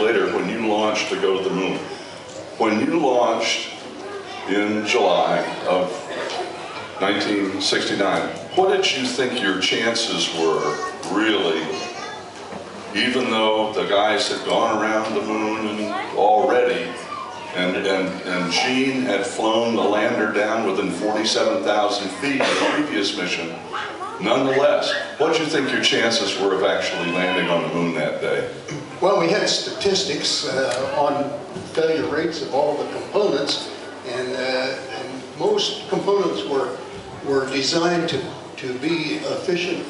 later when you launched to go to the moon. When you launched in July of 1969, what did you think your chances were, really, even though the guys had gone around the moon already, and Gene had flown the lander down within 47,000 feet in the previous mission? Nonetheless, what do you think your chances were of actually landing on the moon that day? Well, we had statistics on failure rates of all the components, and most components were designed to be efficient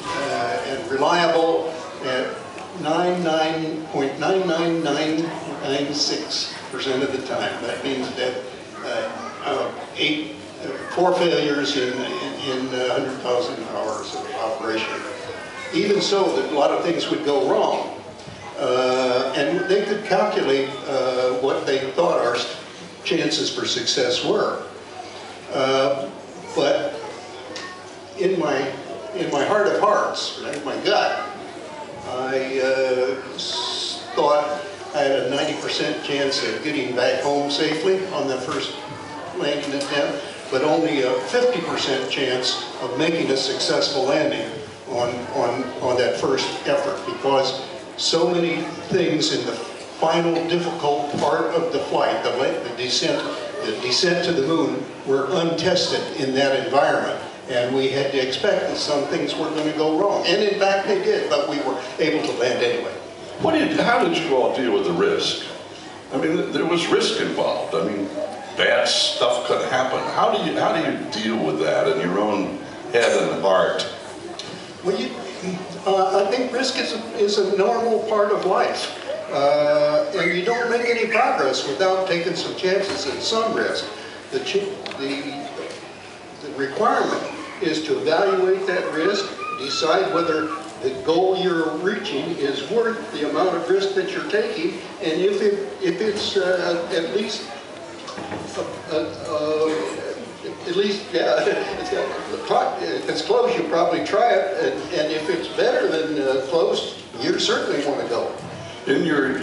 and reliable at 99.99996% of the time. That means that 4 failures in 100,000 hours of operation. Even so, that a lot of things would go wrong. And they could calculate what they thought our chances for success were. But in my heart of hearts, in my gut, I thought I had a 90% chance of getting back home safely on the first landing attempt, but only a 50% chance of making a successful landing on that first effort, because so many things in the final difficult part of the flight, the descent to the moon, were untested in that environment. And we had to expect that some things were going to go wrong. And in fact they did, but we were able to land anyway. How did you all deal with the risk? I mean, there was risk involved. I mean, bad stuff could happen. How do you deal with that in your own head and heart? Well, I think risk is a normal part of life. And you don't make any progress without taking some chances and some risk. The requirement is to evaluate that risk, decide whether the goal you're reaching is worth the amount of risk that you're taking, and if it's at least if it's close, you probably try it, and if it's better than close, you certainly want to go. In your